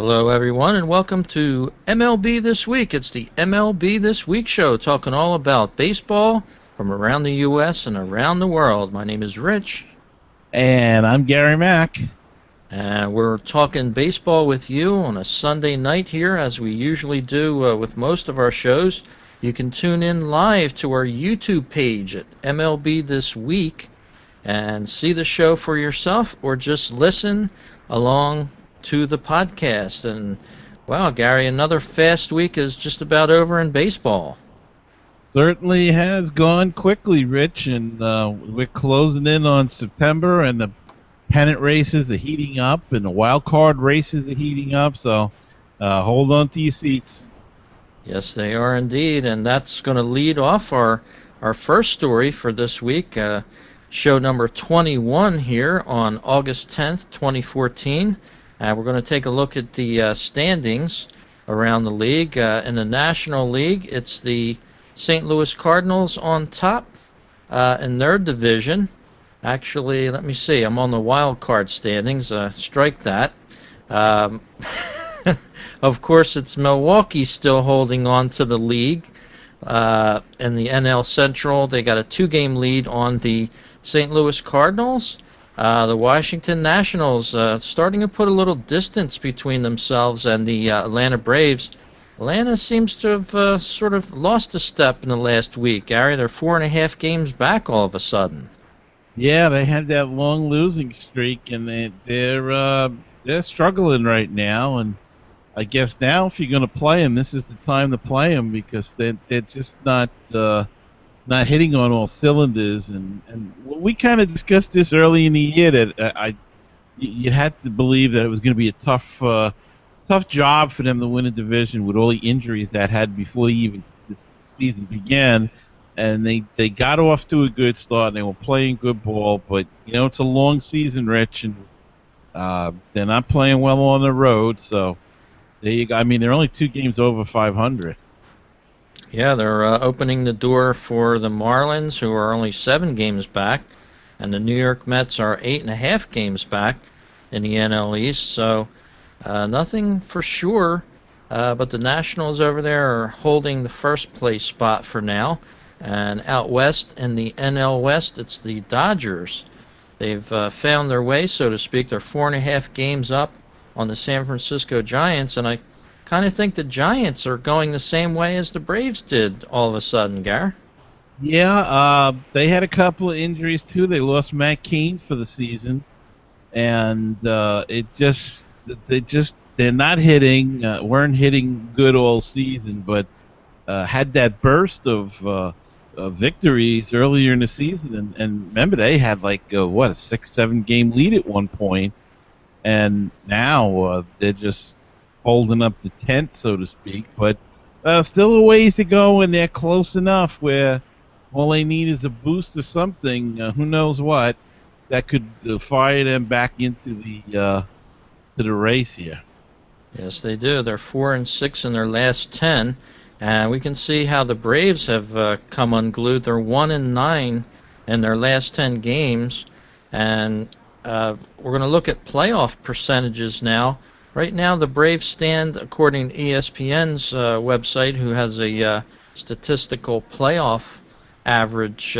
Hello, everyone, and welcome to MLB This Week. It's the MLB This Week show, talking all about baseball from around the U.S. and around the world. My name is Rich, And I'm Gary Mack. and we're talking baseball with you on a Sunday night here, as we usually do with most of our shows. You can tune in live to our YouTube page at MLB This Week and see the show for yourself, or just listen along to the podcast. And wow, Gary, another fast week is just about over in baseball. Certainly has gone quickly, Rich, and we're closing in on September, and the pennant races are heating up, and the wild card races are heating up. So hold on to your seats. Yes, they are indeed, and that's going to lead off our first story for this week. Show number 21 here on August 10th, 2014. We're going to take a look at the standings around the league. In the National League, it's the St. Louis Cardinals on top in their division. Actually, let me see. I'm on the wild card standings. Strike that. Um, of course, it's Milwaukee still holding on to the league. In the NL Central, they got a two-game lead on the St. Louis Cardinals. The Washington Nationals starting to put a little distance between themselves and the Atlanta Braves. Atlanta seems to have sort of lost a step in the last week. Gary, they're 4.5 games back all of a sudden. Yeah, they had that long losing streak, and they're struggling right now. And I guess now, if you're going to play them, this is the time to play them because they're just not hitting on all cylinders. And we kind of discussed this early in the year that you had to believe that it was going to be a tough job for them to win a division with all the injuries that had before even this season began. And they got off to a good start, and they were playing good ball. But it's a long season, Rich, and they're not playing well on the road. So there you go. I mean, they're only 2 games over 500. Yeah, they're opening the door for the Marlins, who are only 7 games back, and the New York Mets are 8.5 games back in the NL East. So nothing for sure, but the Nationals over there are holding the first place spot for now. And out west in the NL West, it's the Dodgers. They've found their way, so to speak. They're 4.5 games up on the San Francisco Giants, and I kind of think the Giants are going the same way as the Braves did all of a sudden, Gar. Yeah, they had a couple of injuries too. They lost Matt Cain for the season, and they're not hitting, weren't hitting good all season, but had that burst of victories earlier in the season, and remember they had like a 6-7 game lead at one point, and now they're just holding up the tent, so to speak. But still a ways to go, and they're close enough where all they need is a boost or something. Who knows what that could fire them back into the race here. Yes, they do. They're 4-6 in their last 10, and we can see how the Braves have come unglued. They're 1-9 in their last 10 games, and we're going to look at playoff percentages now. Right now, the Braves stand, according to ESPN's website, who has a statistical playoff average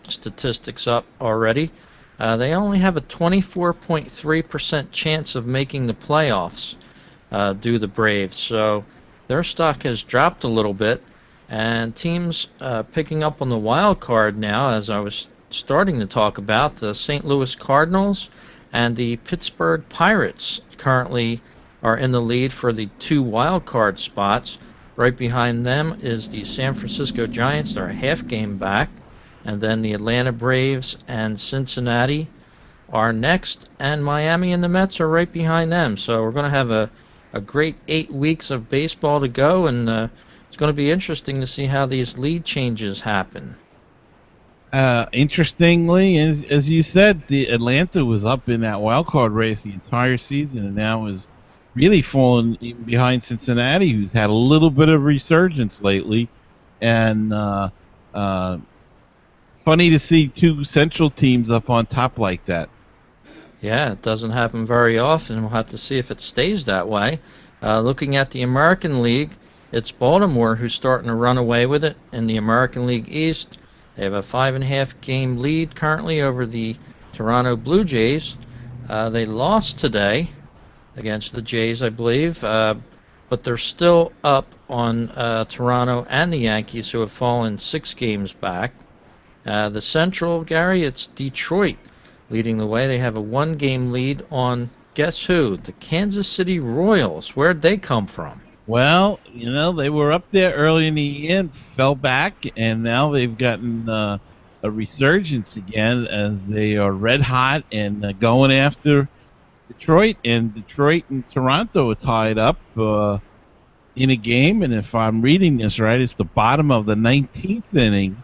statistics up already. They only have a 24.3% chance of making the playoffs, do the Braves. So their stock has dropped a little bit, and teams picking up on the wild card now, as I was starting to talk about, the St. Louis Cardinals and the Pittsburgh Pirates currently are in the lead for the 2 wild card spots. Right behind them is the San Francisco Giants. They're a half game back. And then the Atlanta Braves and Cincinnati are next. And Miami and the Mets are right behind them. So we're going to have a great 8 weeks of baseball to go. And it's going to be interesting to see how these lead changes happen. Interestingly, as you said, the Atlanta was up in that wild card race the entire season, and now is really fallen behind Cincinnati, who's had a little bit of resurgence lately. And funny to see 2 Central teams up on top like that. Yeah, it doesn't happen very often. We'll have to see if it stays that way. Looking at the American League, it's Baltimore who's starting to run away with it in the American League East. They have a 5.5 game lead currently over the Toronto Blue Jays. They lost today against the Jays, I believe, but they're still up on Toronto and the Yankees, who have fallen 6 games back. The Central, Gary, it's Detroit leading the way. They have a 1 game lead on, guess who? The Kansas City Royals. Where'd they come from? Well, they were up there early in the year, fell back, and now they've gotten a resurgence again as they are red hot and going after Detroit. And Detroit and Toronto are tied up in a game, and if I'm reading this right, it's the bottom of the 19th inning,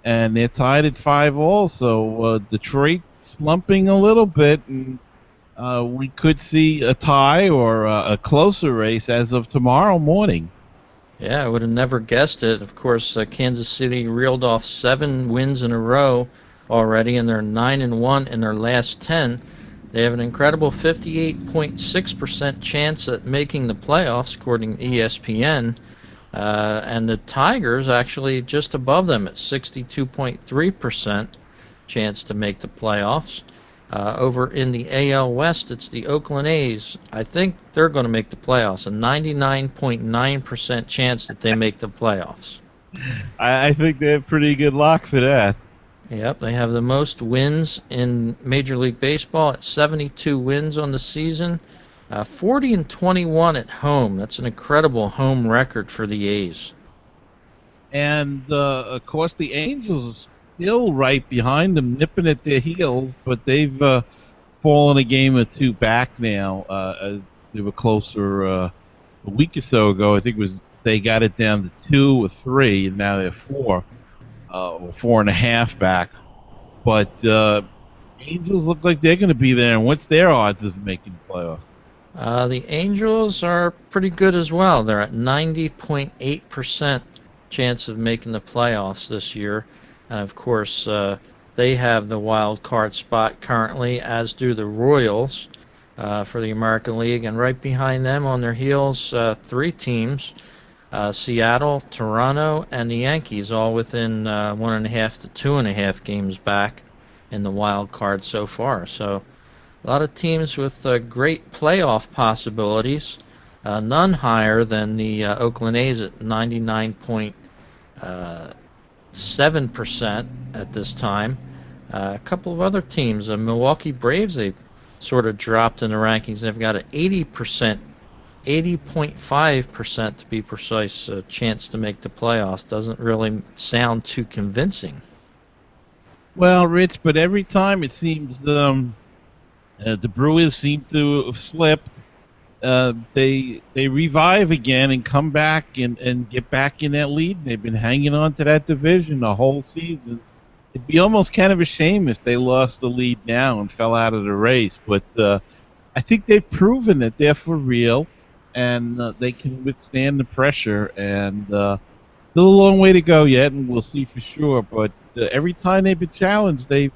and they're tied at 5-all. So Detroit slumping a little bit, and we could see a tie or a closer race as of tomorrow morning. Yeah, I would have never guessed it. Of course, Kansas City reeled off 7 wins in a row already, and they're 9-1 in their last 10. They have an incredible 58.6% chance at making the playoffs, according to ESPN. And the Tigers actually just above them at 62.3% chance to make the playoffs. Over in the AL West, it's the Oakland A's. I think they're going to make the playoffs. A 99.9% chance that they make the playoffs. I think they have pretty good luck for that. Yep, they have the most wins in Major League Baseball at 72 wins on the season. 40-21 at home. That's an incredible home record for the A's. And, of course, the Angels are still right behind them, nipping at their heels, but they've fallen a game or two back now. They were closer a week or so ago. I think they got it down to 2 or 3, and now they're 4 or 4.5 back. But Angels look like they're going to be there. And what's their odds of making the playoffs? The Angels are pretty good as well. They're at 90.8% chance of making the playoffs this year. And of course, they have the wild card spot currently, as do the Royals for the American League. And right behind them on their heels, 3 teams, Seattle, Toronto, and the Yankees, all within 1.5 to 2.5 games back in the wild card so far. So a lot of teams with great playoff possibilities, none higher than the Oakland A's at 99.7% at this time. A couple of other teams, the Milwaukee Braves, they've sort of dropped in the rankings. They've got an 80.5% to be precise, chance to make the playoffs. Doesn't really sound too convincing. Well, Rich, but every time it seems the Brewers seem to have slipped. They revive again and come back and get back in that lead. They've been hanging on to that division the whole season. It'd be almost kind of a shame if they lost the lead now and fell out of the race. But I think they've proven that they're for real and they can withstand the pressure. And still a long way to go yet, and we'll see for sure. But every time they've been challenged, they've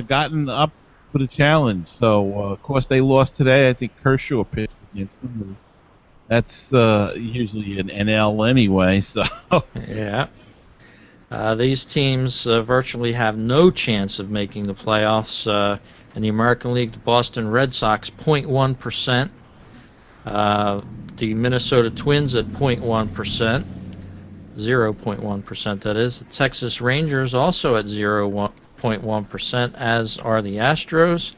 gotten up for the challenge. So, of course, they lost today. I think Kershaw pitched against them. That's usually an NL anyway. So yeah. These teams virtually have no chance of making the playoffs. In the American League, the Boston Red Sox 0.1%. The Minnesota Twins at 0.1%. 0.1% that is. The Texas Rangers also at 0.1%, as are the Astros.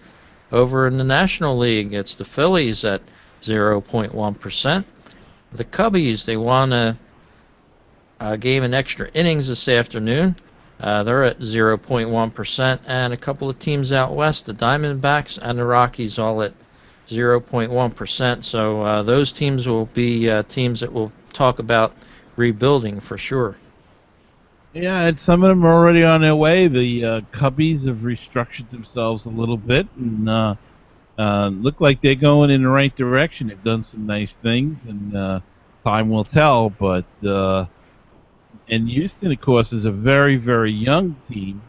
Over in the National League, it's the Phillies at 0.1%. The Cubbies, they won a game in extra innings this afternoon. They're at 0.1%, and a couple of teams out west, the Diamondbacks and the Rockies, all at 0.1%. So those teams will be teams that we'll talk about rebuilding for sure. Yeah, and some of them are already on their way. The Cubbies have restructured themselves a little bit and look like they're going in the right direction. They've done some nice things, and time will tell. But and Houston, of course, is a very, very young team,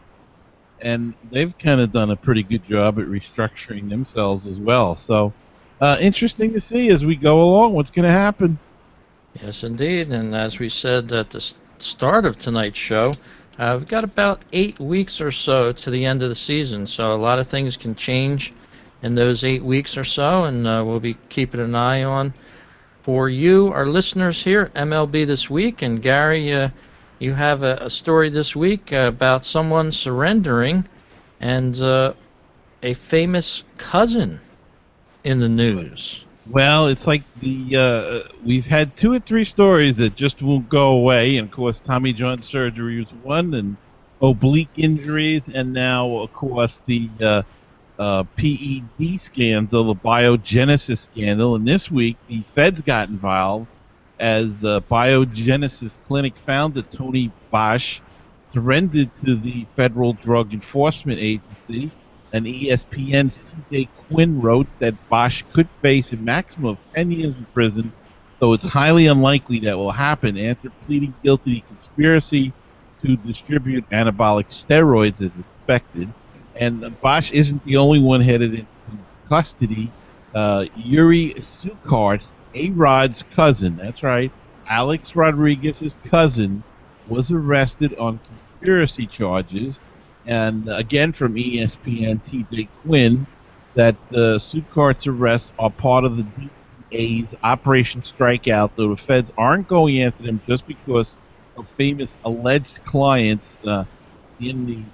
and they've kind of done a pretty good job at restructuring themselves as well. So Interesting to see as we go along what's going to happen. Yes, indeed. And as we said at the start of tonight's show, we've got about 8 weeks or so to the end of the season. So a lot of things can change in those 8 weeks or so, and we'll be keeping an eye on for you, our listeners here at MLB This Week. And Gary, you have a story this week about someone surrendering and a famous cousin in the news. Well, it's like we've had 2 or 3 stories that just won't go away, and of course, Tommy John surgery was one, and oblique injuries, and now, of course, the PED scandal, the biogenesis scandal. And this week, the feds got involved as Biogenesis Clinic founder Tony Bosch surrendered to the Federal Drug Enforcement Agency. And ESPN's TJ Quinn wrote that Bosch could face a maximum of 10 years in prison, though it's highly unlikely that will happen after pleading guilty to conspiracy to distribute anabolic steroids as expected. And Bosch isn't the only one headed into custody. Yuri Sukart, A-Rod's cousin, that's right, Alex Rodriguez's cousin, was arrested on conspiracy charges. And again from ESPN, TJ Quinn, that Sukart's arrests are part of the DEA's Operation Strikeout, though the feds aren't going after them just because of famous alleged clients in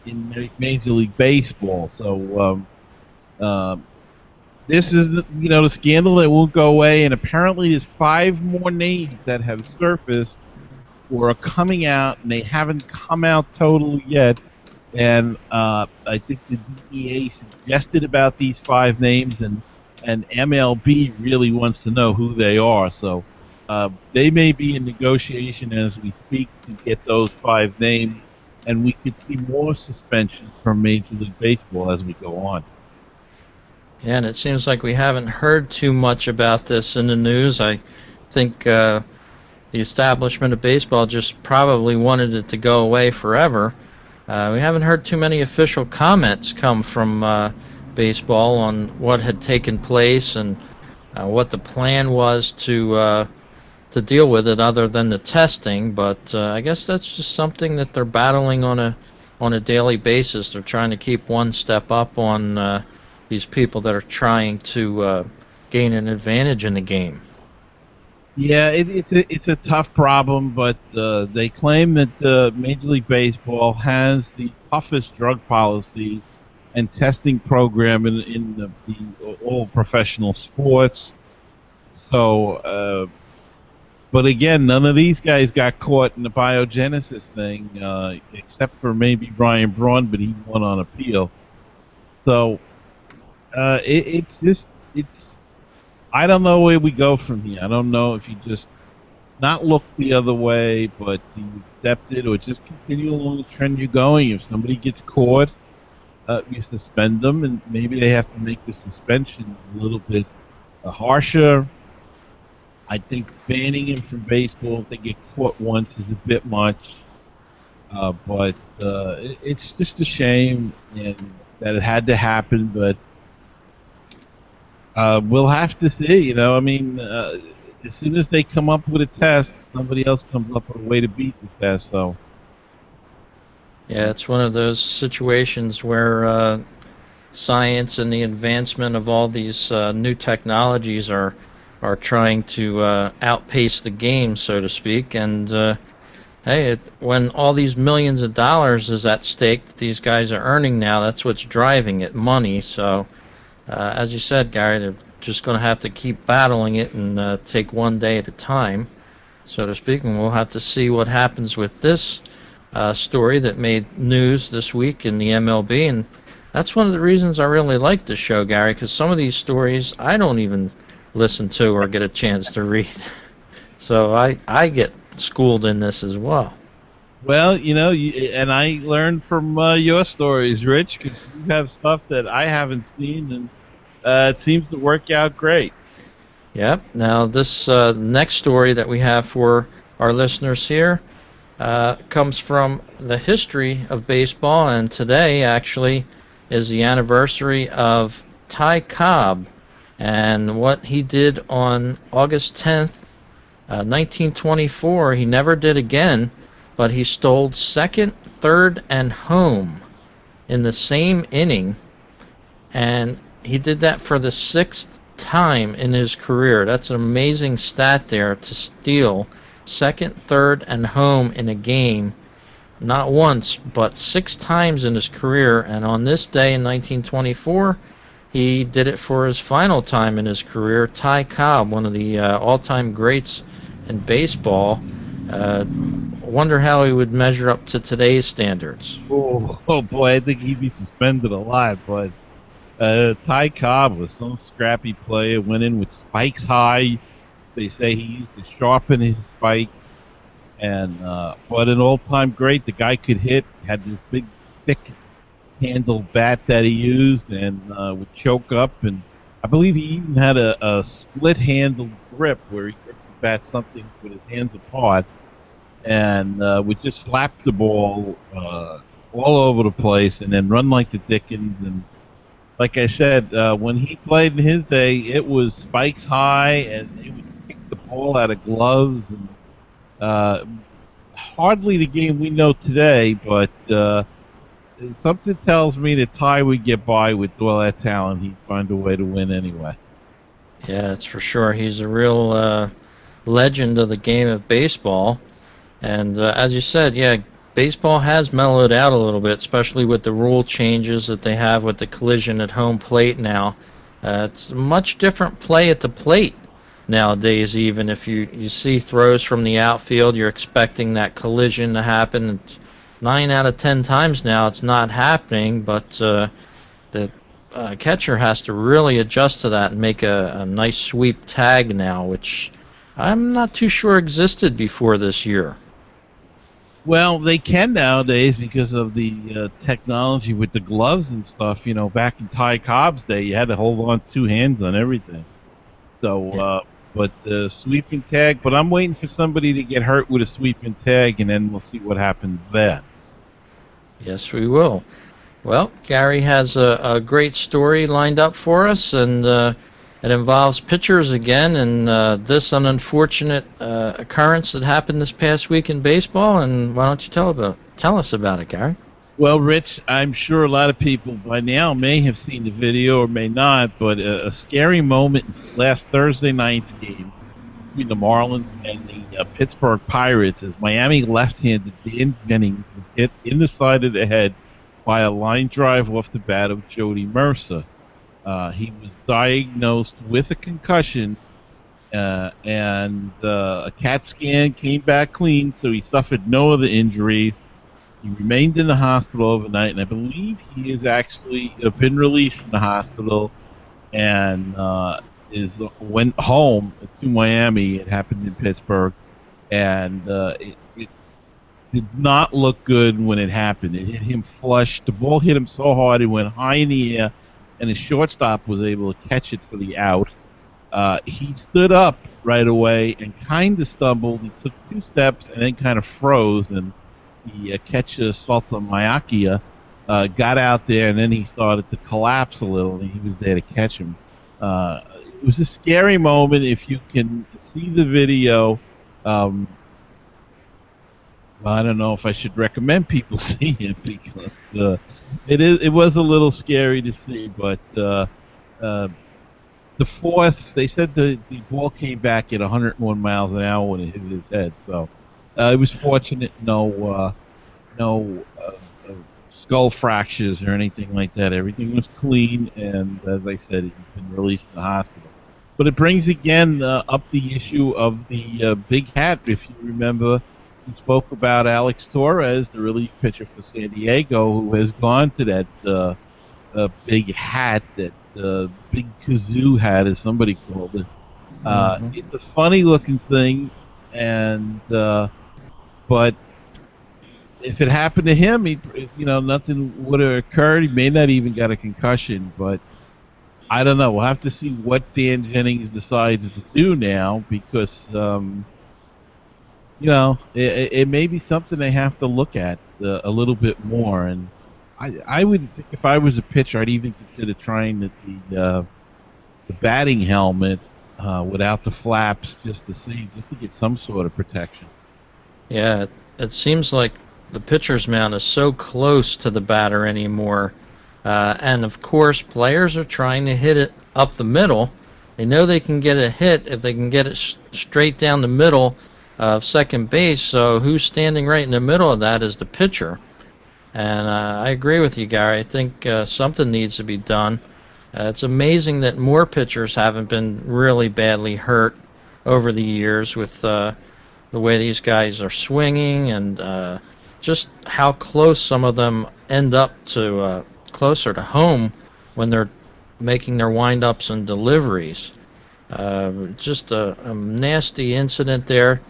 Major League Baseball. So this is the scandal that won't go away, and apparently there's 5 more names that have surfaced or are coming out, and they haven't come out totally yet. And I think the DEA suggested about these 5 names, and MLB really wants to know who they are. So they may be in negotiation as we speak to get those 5 names, and we could see more suspensions from Major League Baseball as we go on. Yeah, and it seems like we haven't heard too much about this in the news. I think the establishment of baseball just probably wanted it to go away forever. We haven't heard too many official comments come from baseball on what had taken place and what the plan was to deal with it, other than the testing. But I guess that's just something that they're battling on a daily basis. They're trying to keep one step up on these people that are trying to gain an advantage in the game. Yeah, it's a tough problem, but they claim that Major League Baseball has the toughest drug policy and testing program in all professional sports. So, but again, none of these guys got caught in the biogenesis thing, except for maybe Brian Braun, but he won on appeal. So it's I don't know where we go from here. I don't know if you just not look the other way, but you accept it, or just continue along the trend you're going. If somebody gets caught, you suspend them, and maybe they have to make the suspension a little bit harsher. I think banning him from baseball if they get caught once is a bit much, but it's just a shame and that it had to happen, but we'll have to see. I mean, as soon as they come up with a test, somebody else comes up with a way to beat the test. So, yeah, it's one of those situations where science and the advancement of all these new technologies are trying to outpace the game, so to speak. And hey, when all these millions of dollars is at stake that these guys are earning now, that's what's driving it, money. So. As you said, Gary, they're just going to have to keep battling it and take one day at a time, so to speak. And we'll have to see what happens with this story that made news this week in the MLB. And that's one of the reasons I really like this show, Gary, because some of these stories I don't even listen to or get a chance to read. So I get schooled in this as well. Well, and I learned from your stories, Rich, because you have stuff that I haven't seen, and it seems to work out great. Yep. Now, this next story that we have for our listeners here comes from the history of baseball, and today actually is the anniversary of Ty Cobb, And what he did on August 10th, 1924, he never did again, but he stole second, third, and home in the same inning, and he did that for the sixth time in his career. That's an amazing stat there to steal second, third, and home in a game, not once, but six times in his career. And on this day in 1924, he did it for his final time in his career. Ty Cobb, one of the all-time greats in baseball. Wonder how he would measure up to today's standards. Oh boy, I think he'd be suspended a lot. But Ty Cobb was some scrappy player. Went in with spikes high. They say he used to sharpen his spikes. And what an all-time great. The guy could hit. Had this big, thick handled bat that he used, and would choke up. And I believe he even had a split-handled grip where he gripped the bat something with his hands apart, and would just slap the ball all over the place, and then run like the Dickens. And like I said, when he played in his day, it was spikes high, and they would kick the ball out of gloves. And hardly the game we know today, but something tells me that Ty would get by with all that talent. He'd find a way to win anyway. Yeah, that's for sure. He's a real legend of the game of baseball. And as you said, yeah, baseball has mellowed out a little bit, especially with the rule changes that they have with the collision at home plate now. It's a much different play at the plate nowadays. Even if you see throws from the outfield, you're expecting that collision to happen. It's 9 out of 10 times now it's not happening, but the catcher has to really adjust to that and make a nice sweep tag now, which I'm not too sure existed before this year. Well, they can nowadays because of the technology with the gloves and stuff. You know, back in Ty Cobb's day, you had to hold on two hands on everything. So, Yeah. but sweeping tag. But I'm waiting for somebody to get hurt with a sweeping tag, and then we'll see what happens then. Yes, we will. Well, Gary has a great story lined up for us, and it involves pitchers again, and this an unfortunate occurrence that happened this past week in baseball. And why don't you tell us about it, Gary? Well, Rich, I'm sure a lot of people by now may have seen the video or may not, but a scary moment last Thursday night's game between the Marlins and the Pittsburgh Pirates as Miami left-handed Dan Jennings was hit in the side of the head by a line drive off the bat of Jody Mercer. He was diagnosed with a concussion, and a CAT scan came back clean, so he suffered no other injuries. He remained in the hospital overnight, and I believe he has actually been released from the hospital and went home to Miami. It happened in Pittsburgh, and it did not look good when it happened. It hit him flush. The ball hit him so hard it went high in the air, and his shortstop was able to catch it for the out. He stood up right away and kind of stumbled. He took 2 steps and then kind of froze, and the catcher, Salta Maiakia, got out there, and then he started to collapse a little, and he was there to catch him. It was a scary moment. If you can see the video, I don't know if I should recommend people see it because it was a little scary to see, but the force, they said the ball came back at 101 miles an hour when it hit his head, so it was fortunate no skull fractures or anything like that. Everything was clean, and as I said, he's been released from the hospital. But it brings again up the issue of the big hat. If you remember, we spoke about Alex Torres, the relief pitcher for San Diego, who has gone to that big hat, that big kazoo hat, as somebody called it. It's a funny-looking thing, and but if it happened to him, nothing would have occurred. He may not even got a concussion, but I don't know. We'll have to see what Dan Jennings decides to do now because, it may be something they have to look at a little bit more. And I would think if I was a pitcher, I'd even consider trying the the batting helmet without the flaps, just to get some sort of protection. Yeah, it seems like the pitcher's mound is so close to the batter anymore. And of course, players are trying to hit it up the middle. They know they can get a hit if they can get it straight down the middle of second base. So who's standing right in the middle of that is the pitcher. And I agree with you, Gary. I think something needs to be done. It's amazing that more pitchers haven't been really badly hurt over the years with the way these guys are swinging and just how close some of them end up to closer to home when they're making their windups and deliveries. Just a nasty incident there.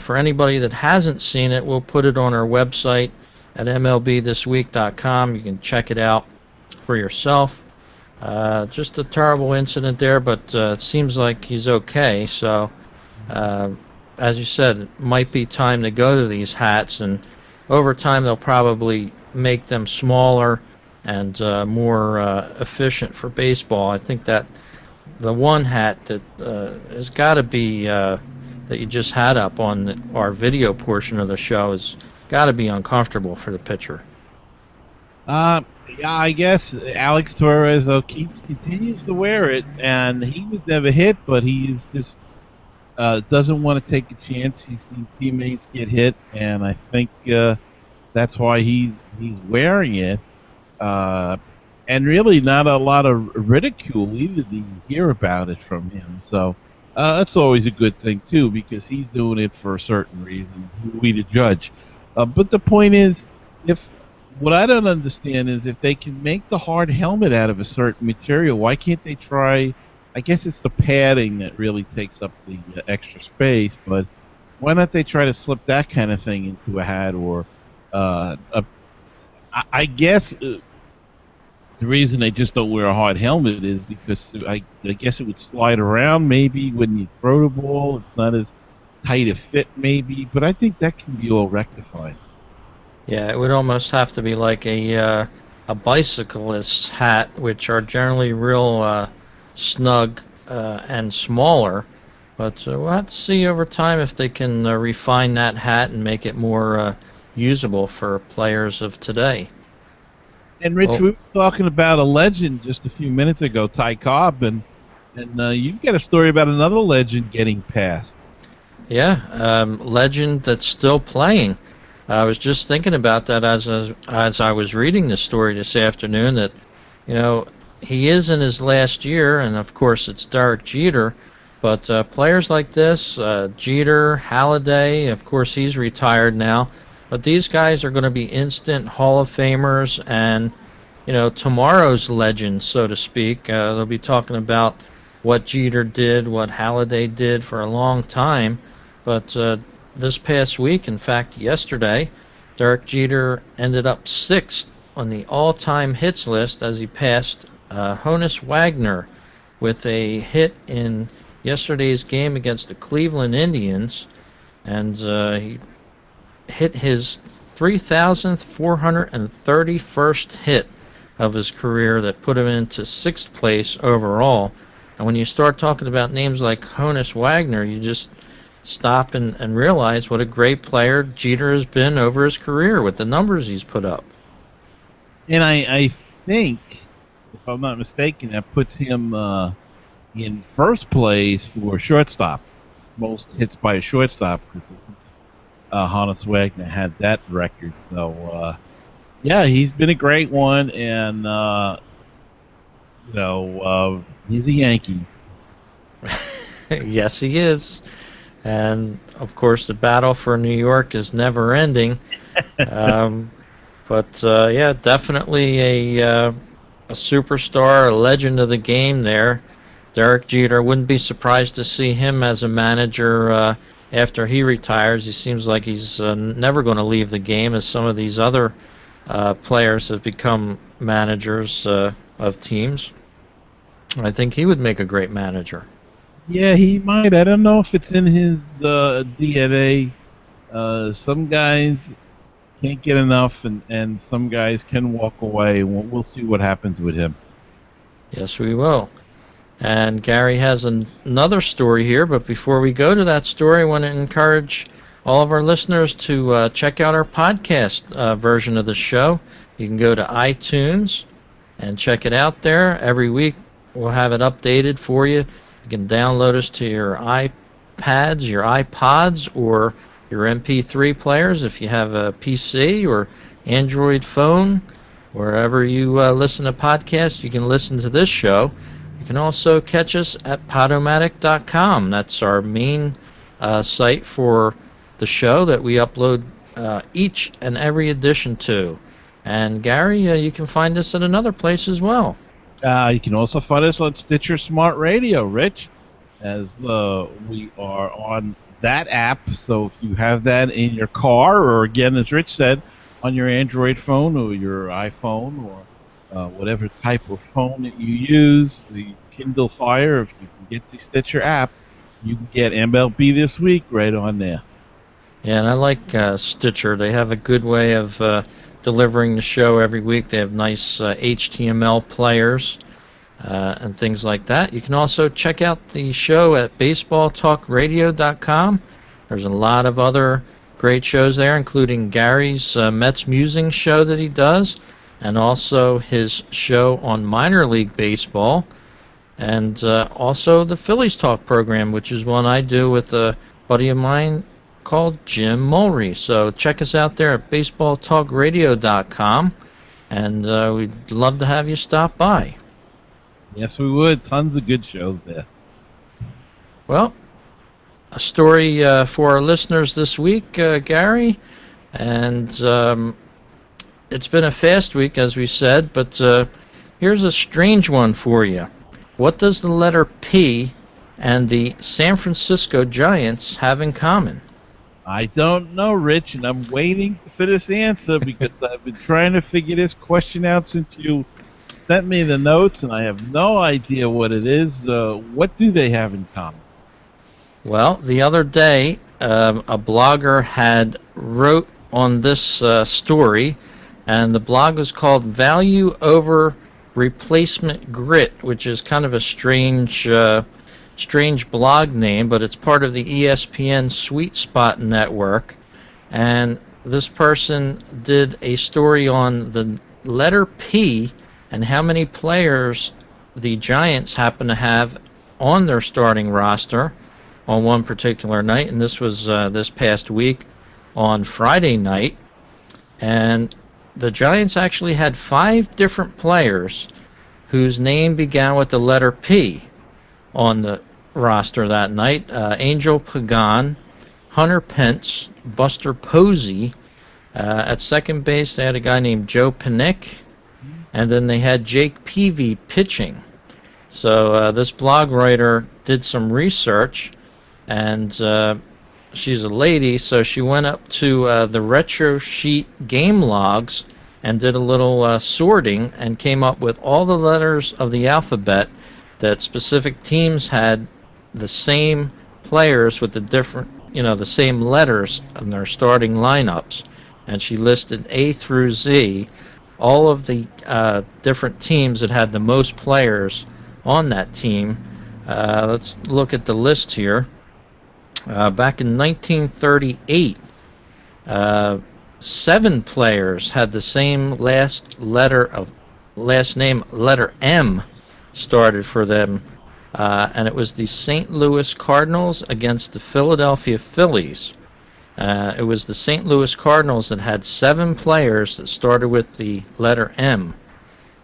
For anybody that hasn't seen it, we'll put it on our website at MLBThisWeek.com. You can check it out for yourself. Just a terrible incident there, but it seems like he's okay. So, as you said, it might be time to go to these hats, and over time they'll probably make them smaller and more efficient for baseball. I think that the one hat that has got to be that you just had up on our video portion of the show has got to be uncomfortable for the pitcher. Yeah, I guess Alex Torres though continues to wear it, and he was never hit, but he's just doesn't want to take a chance. He's seen teammates get hit, and I think that's why he's wearing it. And really, not a lot of ridicule either do you hear about it from him. So that's always a good thing too, because he's doing it for a certain reason. Who are we to judge? But the point is, if what I don't understand is if they can make the hard helmet out of a certain material, why can't they try? I guess it's the padding that really takes up the extra space, but why not they try to slip that kind of thing into a hat? Or I guess the reason they just don't wear a hard helmet is because I guess it would slide around maybe when you throw the ball. It's not as tight a fit maybe, but I think that can be all rectified. Yeah, it would almost have to be like a bicyclist's hat, which are generally real snug and smaller. But we'll have to see over time if they can refine that hat and make it more usable for players of today. And Rich, Well, we were talking about a legend just a few minutes ago, Ty Cobb, and you've got a story about another legend getting passed. yeah, legend that's still playing. I was just thinking about that as I was reading the story this afternoon. That he is in his last year, and of course it's Derek Jeter. But players like this, Jeter, Halladay, of course he's retired now. But these guys are going to be instant Hall of Famers and tomorrow's legends, so to speak. They'll be talking about what Jeter did, what Halladay did for a long time. But this past week, in fact yesterday, Derek Jeter ended up 6th on the all-time hits list as he passed Honus Wagner with a hit in yesterday's game against the Cleveland Indians, and he hit his 3,431st hit of his career that put him into 6th place overall. And when you start talking about names like Honus Wagner, you just stop and realize what a great player Jeter has been over his career with the numbers he's put up. And I think, if I'm not mistaken, that puts him in first place for shortstops, most hits by a shortstop, because Honus Wagner had that record. So, yeah, he's been a great one, and he's a Yankee. Yes, he is. And of course, the battle for New York is never ending. But yeah, definitely a superstar, a legend of the game there. Derek Jeter. Wouldn't be surprised to see him as a manager after he retires. He seems like he's never going to leave the game, as some of these other players have become managers of teams. I think he would make a great manager. Yeah, he might. I don't know if it's in his DNA. Some guys can't get enough, and some guys can walk away. We'll see what happens with him. Yes, we will. And Gary has another story here, but before we go to that story, I want to encourage all of our listeners to check out our podcast version of the show. You can go to iTunes and check it out there. Every week we'll have it updated for you. You can download us to your iPads, your iPods, or your MP3 players if you have a PC or Android phone. Wherever you listen to podcasts, you can listen to this show. You can also catch us at Podomatic.com. That's our main site for the show that we upload each and every edition to. And Gary, you can find us at another place as well. You can also find us on Stitcher Smart Radio, Rich, as we are on that app. So if you have that in your car, or again, as Rich said, on your Android phone or your iPhone or whatever type of phone that you use, the Kindle Fire, if you can get the Stitcher app, you can get MLB This Week right on there. Yeah, and I like Stitcher. They have a good way of delivering the show every week. They have nice HTML players and things like that. You can also check out the show at baseballtalkradio.com. There's a lot of other great shows there, including Gary's Mets Musing show that he does, and also his show on minor league baseball, and also the Phillies Talk program, which is one I do with a buddy of mine called Jim Mulry. So check us out there at baseballtalkradio.com, and we'd love to have you stop by. Yes, we would. Tons of good shows there. Well, a story for our listeners this week, Gary, and it's been a fast week, as we said, but here's a strange one for you. What does the letter P and the San Francisco Giants have in common? I don't know, Rich, and I'm waiting for this answer because I've been trying to figure this question out since you sent me the notes, and I have no idea what it is. What do they have in common? Well, the other day, a blogger had wrote on this story, and the blog was called Value Over Replacement Grit, which is kind of a strange blog name, but it's part of the ESPN Sweet Spot network. And this person did a story on the letter P and how many players the Giants happen to have on their starting roster on one particular night, and this was this past week on Friday night. And the Giants actually had 5 different players whose name began with the letter P on the roster that night. Angel Pagan, Hunter Pence, Buster Posey. At second base, they had a guy named Joe Panik, and then they had Jake Peavy pitching. So this blog writer did some research, and she's a lady, so she went up to the retro sheet game logs and did a little sorting and came up with all the letters of the alphabet that specific teams had the same players with the different, the same letters in their starting lineups. And she listed A through Z, all of the different teams that had the most players on that team. Let's look at the list here. Back in 1938, 7 players had the same last name, letter M, started for them, and it was the St. Louis Cardinals against the Philadelphia Phillies. It was the St. Louis Cardinals that had 7 players that started with the letter M.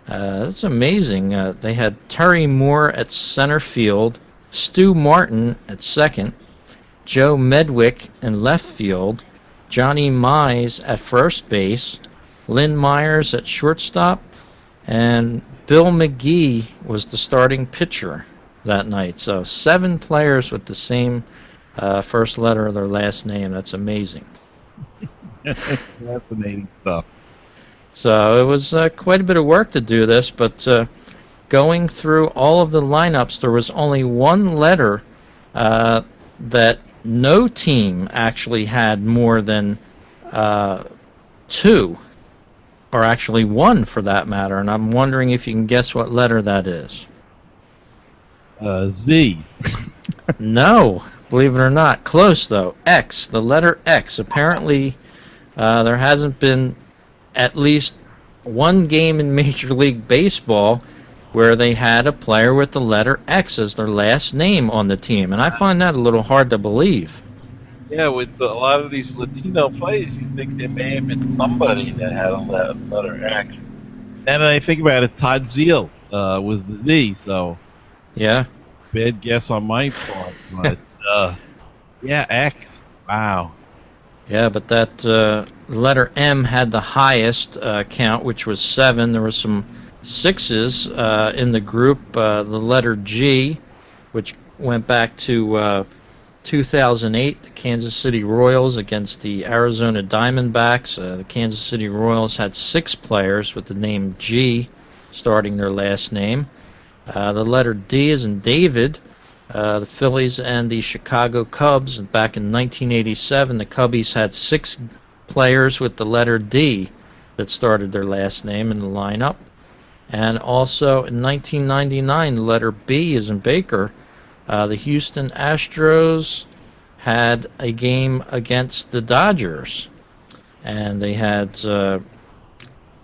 That's amazing. They had Terry Moore at center field, Stu Martin at second, Joe Medwick in left field, Johnny Mize at first base, Lynn Myers at shortstop, and Bill McGee was the starting pitcher that night. So 7 players with the same first letter of their last name. That's amazing. Fascinating stuff. So it was quite a bit of work to do this, but going through all of the lineups, there was only one letter that no team actually had more than 2, or actually 1 for that matter, and I'm wondering if you can guess what letter that is. Z. No, believe it or not. Close, though. X, the letter X. Apparently, there hasn't been at least one game in Major League Baseball where they had a player with the letter X as their last name on the team. And I find that a little hard to believe. Yeah, with a lot of these Latino players, you think there may have been somebody that had a letter X. And I think about it, Todd Zeal was the Z, so Yeah. bad guess on my part. But yeah, X. Wow. Yeah, but that letter M had the highest count, which was 7. There were some sixes in the group. The letter G, which went back to 2008, the Kansas City Royals against the Arizona Diamondbacks. The Kansas City Royals had 6 players with the name G starting their last name. The letter D is in David. The Phillies and the Chicago Cubs. Back in 1987, the Cubbies had 6 players with the letter D that started their last name in the lineup. And also in 1999, the letter B is in Baker. The Houston Astros had a game against the Dodgers, and they had the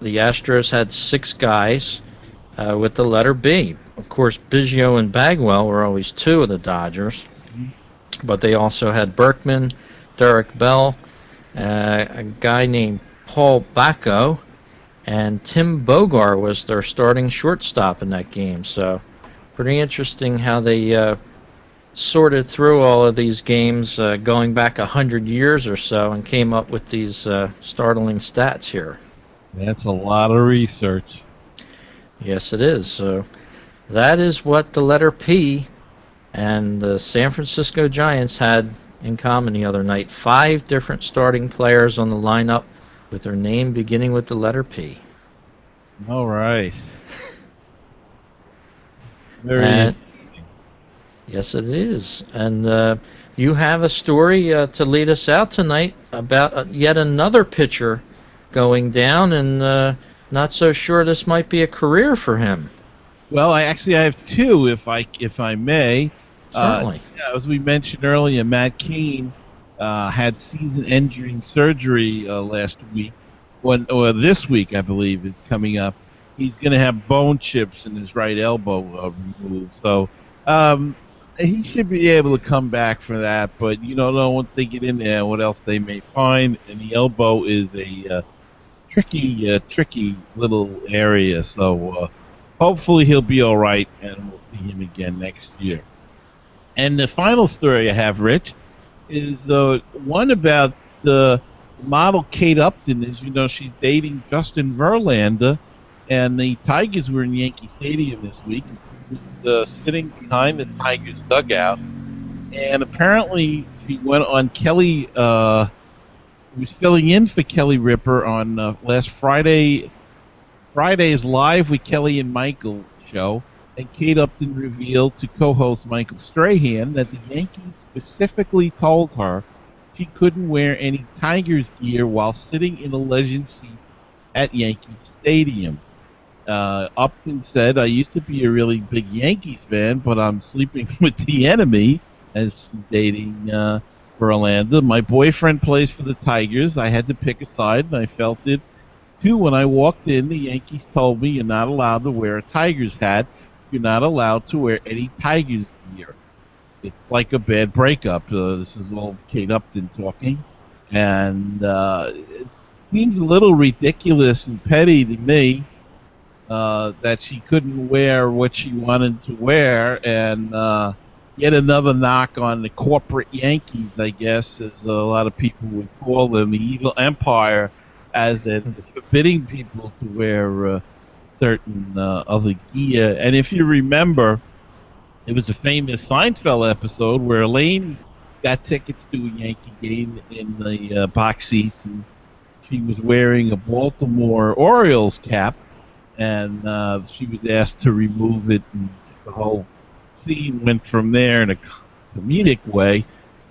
Astros had 6 guys with the letter B. Of course, Biggio and Bagwell were always 2 of the Dodgers, but they also had Berkman, Derek Bell, a guy named Paul Bacco, and Tim Bogar was their starting shortstop in that game. So pretty interesting how they sorted through all of these games going back 100 years or so and came up with these startling stats here. That's a lot of research. Yes, it is. So that is what the letter P and the San Francisco Giants had in common the other night. 5 different starting players on the lineup with their name beginning with the letter P. All right. And, yes, it is. And you have a story to lead us out tonight about yet another pitcher going down, and not so sure this might be a career for him. Well, I have 2, if I may. Certainly. Yeah, as we mentioned earlier, Matt Cain had season-ending surgery last week. Or this week, I believe, is coming up. He's going to have bone chips in his right elbow removed. So he should be able to come back for that. But you don't know once they get in there what else they may find. And the elbow is a tricky little area. So hopefully he'll be all right, and we'll see him again next year. And the final story I have, Rich, is one about the model Kate Upton. As you know, she's dating Justin Verlander, and the Tigers were in Yankee Stadium this week. She was sitting behind the Tigers dugout, and apparently she went on Kelly. Was filling in for Kelly Ripa on last Friday's Live with Kelly and Michael show. And Kate Upton revealed to co-host Michael Strahan that the Yankees specifically told her she couldn't wear any Tigers gear while sitting in a legend seat at Yankee Stadium. Upton said, "I used to be a really big Yankees fan, but I'm sleeping with the enemy," as she's dating Verlander. "My boyfriend plays for the Tigers. I had to pick a side, and I felt it too when I walked in. The Yankees told me you're not allowed to wear a Tigers hat. You're not allowed to wear any Tigers gear. It's like a bad breakup." This is all Kate Upton talking. And it seems a little ridiculous and petty to me that she couldn't wear what she wanted to wear. And yet another knock on the corporate Yankees, I guess, as a lot of people would call them, the evil empire, as they're forbidding people to wear certain other gear. And if you remember, it was a famous Seinfeld episode where Elaine got tickets to a Yankee game in the box seats, and she was wearing a Baltimore Orioles cap, and she was asked to remove it, and the whole scene went from there in a comedic way.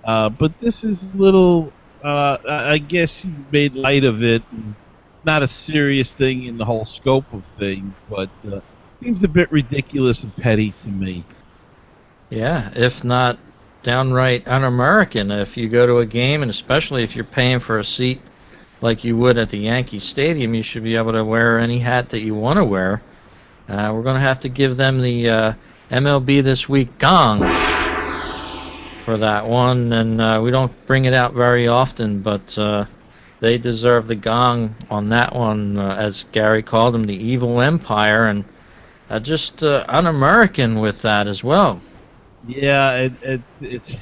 But this is a little, I guess she made light of it, and not a serious thing in the whole scope of things, but seems a bit ridiculous and petty to me. Yeah, if not downright un-American. If you go to a game, and especially if you're paying for a seat like you would at the Yankee Stadium, you should be able to wear any hat that you want to wear. We're going to have to give them the MLB This Week gong for that one, and we don't bring it out very often, but they deserve the gong on that one, as Gary called them, the evil empire, and just un-American with that as well. Yeah, it's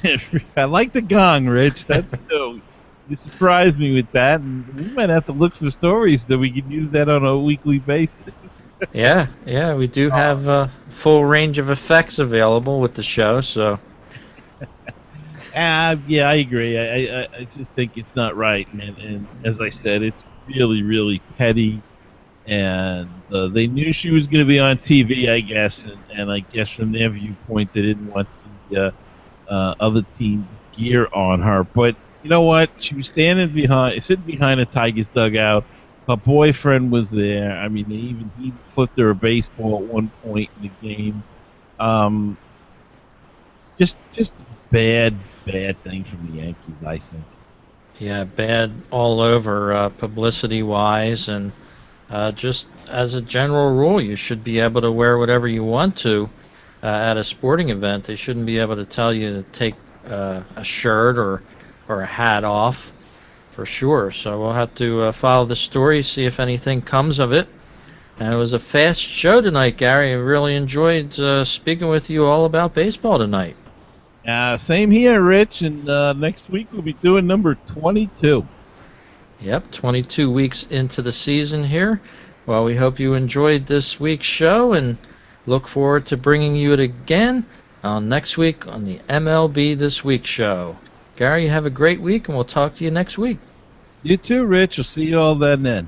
I like the gong, Rich. That's new. You surprised me with that, and we might have to look for stories that we can use that on a weekly basis. Yeah, yeah, we do have a full range of effects available with the show, so Yeah, I agree. I just think it's not right, and as I said, it's really, really petty. And they knew she was going to be on TV, I guess, and I guess from their viewpoint, they didn't want the other team gear on her. But you know what? She was sitting behind a Tigers dugout. Her boyfriend was there. I mean, he flipped her a baseball at one point in the game. Um, just bad, bad thing from the Yankees, I think. yeah, bad all over publicity-wise, and just as a general rule, you should be able to wear whatever you want to at a sporting event. They shouldn't be able to tell you to take a shirt or a hat off for sure. So we'll have to follow the story, see if anything comes of it. And it was a fast show tonight, Gary. I really enjoyed speaking with you all about baseball tonight. Same here, Rich. And next week we'll be doing number 22. Yep, 22 weeks into the season here. Well, we hope you enjoyed this week's show and look forward to bringing you it again next week on the MLB This Week show. Gary, you have a great week, and we'll talk to you next week. You too, Rich. I'll see you all then.